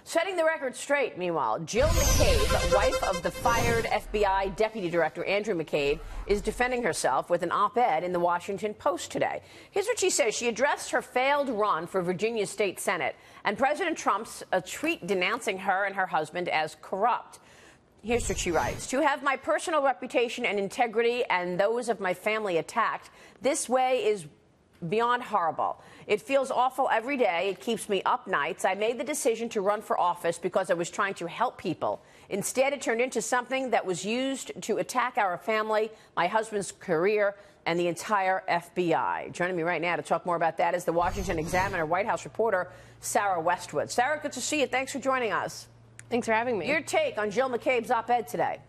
Setting the record straight, meanwhile, Jill McCabe, wife of the fired FBI Deputy Director Andrew McCabe, is defending herself with an op-ed in the Washington Post today. Here's what she says. She addressed her failed run for Virginia State Senate and President Trump's tweet denouncing her and her husband as corrupt. Here's what she writes. To have my personal reputation and integrity and those of my family attacked this way is beyond horrible. It feels awful every day. It keeps me up nights. I made the decision to run for office because I was trying to help people. Instead, it turned into something that was used to attack our family, my husband's career, and the entire FBI. Joining me right now to talk more about that is the Washington Examiner White House reporter, Sarah Westwood. Sarah, good to see you. Thanks for joining us. Thanks for having me. Your take on Jill McCabe's op-ed today.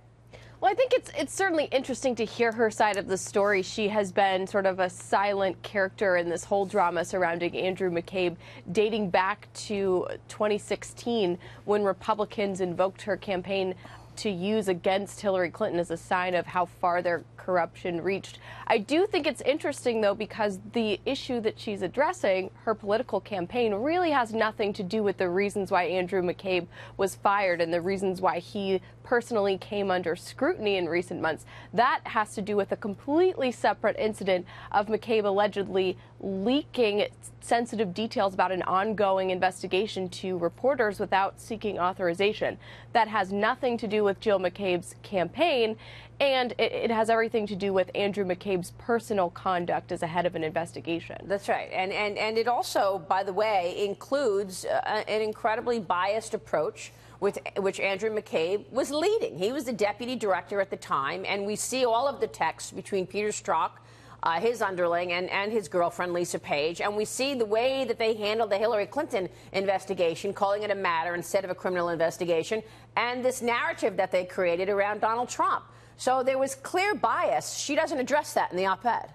Well, I think it's certainly interesting to hear her side of the story. She has been sort of a silent character in this whole drama surrounding Andrew McCabe, dating back to 2016 when Republicans invoked her campaign to use against Hillary Clinton as a sign of how far their corruption reached. I do think it's interesting, though, because the issue that she's addressing, her political campaign, really has nothing to do with the reasons why Andrew McCabe was fired and the reasons why he personally came under scrutiny in recent months. That has to do with a completely separate incident of McCabe allegedly leaking sensitive details about an ongoing investigation to reporters without seeking authorization. That has nothing to do with Jill McCabe's campaign, and it has everything to do with Andrew McCabe's personal conduct as a head of an investigation. That's right. And it also, by the way, includes an incredibly biased approach with which Andrew McCabe was leading. He was the deputy director at the time, and we see all of the texts between Peter Strzok, his underling, and his girlfriend, Lisa Page. And we see the way that they handled the Hillary Clinton investigation, calling it a matter instead of a criminal investigation, and this narrative that they created around Donald Trump. So there was clear bias. She doesn't address that in the op-ed.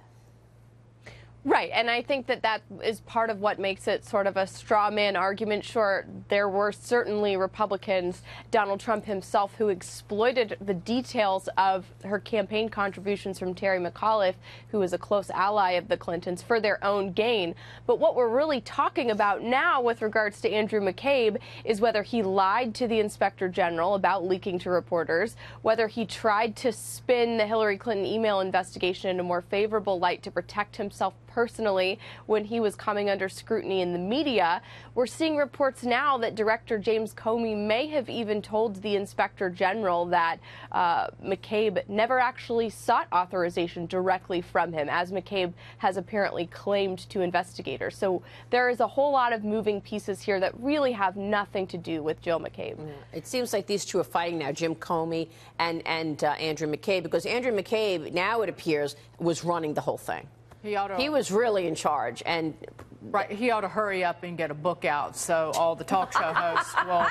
Right, and I think that is part of what makes it sort of a straw man argument. Sure, there were certainly Republicans, Donald Trump himself, who exploited the details of her campaign contributions from Terry McAuliffe, who is a close ally of the Clintons, for their own gain. But what we're really talking about now with regards to Andrew McCabe is whether he lied to the Inspector General about leaking to reporters, whether he tried to spin the Hillary Clinton email investigation in a more favorable light to protect himself personally when he was coming under scrutiny in the media. We're seeing reports now that Director James Comey may have even told the Inspector General that McCabe never actually sought authorization directly from him, as McCabe has apparently claimed to investigators. So there is a whole lot of moving pieces here that really have nothing to do with Jill McCabe. It seems like these two are fighting now, Jim Comey and Andrew McCabe, because Andrew McCabe, now it appears, was running the whole thing. He was really in charge, and right, he ought to hurry up and get a book out so all the talk show hosts will.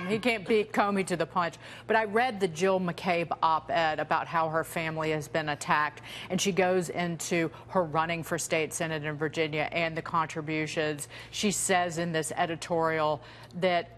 He can't beat Comey to the punch. But I read the Jill McCabe op-ed about how her family has been attacked, and she goes into her running for state senate in Virginia and the contributions. She says in this editorial that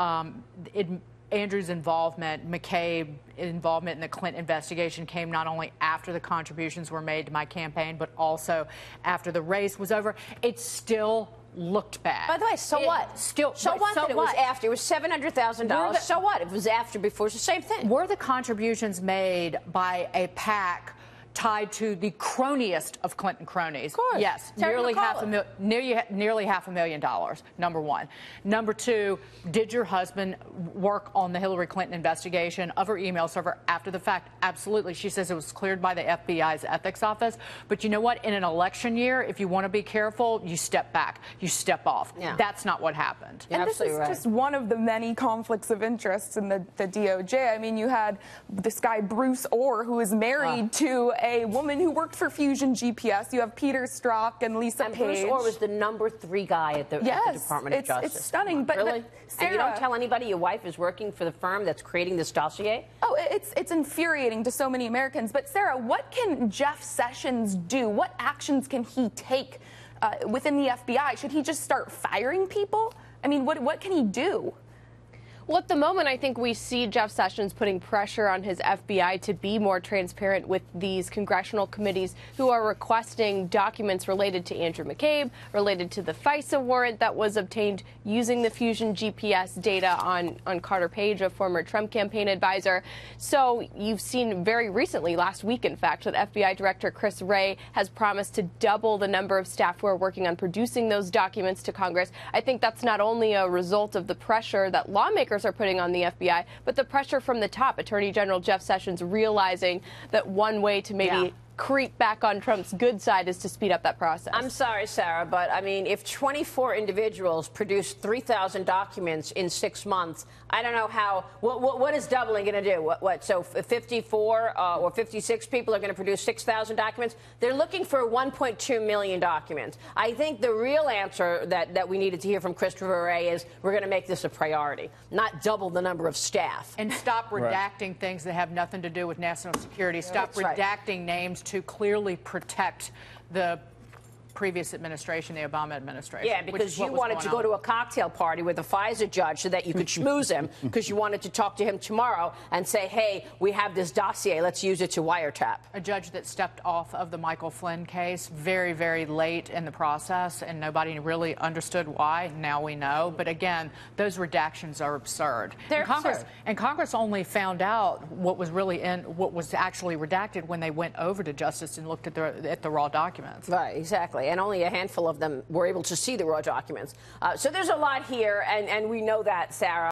Andrew's involvement, McCabe's involvement in the Clinton investigation came not only after the contributions were made to my campaign, but also after the race was over. It still looked bad. By the way, so what? So what that it was after? It was $700,000. So what? It was after, before. It's the same thing. Were the contributions made by a PAC tied to the croniest of Clinton cronies? Of course. Yes, nearly $500,000, number one. Number two, did your husband work on the Hillary Clinton investigation of her email server after the fact? Absolutely. She says it was cleared by the FBI's ethics office. But you know what? In an election year, if you want to be careful, you step back, you step off. Yeah. That's not what happened. And this is just one of the many conflicts of interest in the DOJ. I mean, you had this guy, Bruce Orr, who is married to a woman who worked for Fusion GPS. You have Peter Strzok and Lisa Page. Bruce Orr was the #3 guy at the Department of Justice. It's stunning. But really? Sarah, and you don't tell anybody your wife is working for the firm that's creating this dossier? Oh, it's infuriating to so many Americans. But Sarah, what can Jeff Sessions do? What actions can he take within the FBI? Should he just start firing people? I mean, what can he do? Well, at the moment, I think we see Jeff Sessions putting pressure on his FBI to be more transparent with these congressional committees who are requesting documents related to Andrew McCabe, related to the FISA warrant that was obtained using the Fusion GPS data on Carter Page, a former Trump campaign advisor. So you've seen very recently, last week, in fact, that FBI Director Chris Wray has promised to double the number of staff who are working on producing those documents to Congress. I think that's not only a result of the pressure that lawmakers are putting on the FBI, but the pressure from the top. Attorney General Jeff Sessions realizing that one way to maybe creep back on Trump's good side is to speed up that process. I'm sorry, Sarah, but I mean, if 24 individuals produce 3,000 documents in 6 months, I don't know how. What is doubling going to do? What? So 54 or 56 people are going to produce 6,000 documents? They're looking for 1.2 million documents. I think the real answer that we needed to hear from Christopher Wray is we're going to make this a priority, not double the number of staff. And stop redacting things that have nothing to do with national security. Stop redacting names to clearly protect the previous administration, the Obama administration. Yeah, because you wanted to go to a cocktail party with a FISA judge so that you could schmooze him because you wanted to talk to him tomorrow and say, hey, we have this dossier, let's use it to wiretap. A judge that stepped off of the Michael Flynn case very, very late in the process, and nobody really understood why. Now we know. But again, those redactions are absurd. They're absurd. And Congress only found out what was actually redacted when they went over to Justice and looked at the raw documents. Right, exactly. And only a handful of them were able to see the raw documents. So there's a lot here, and we know that, Sarah.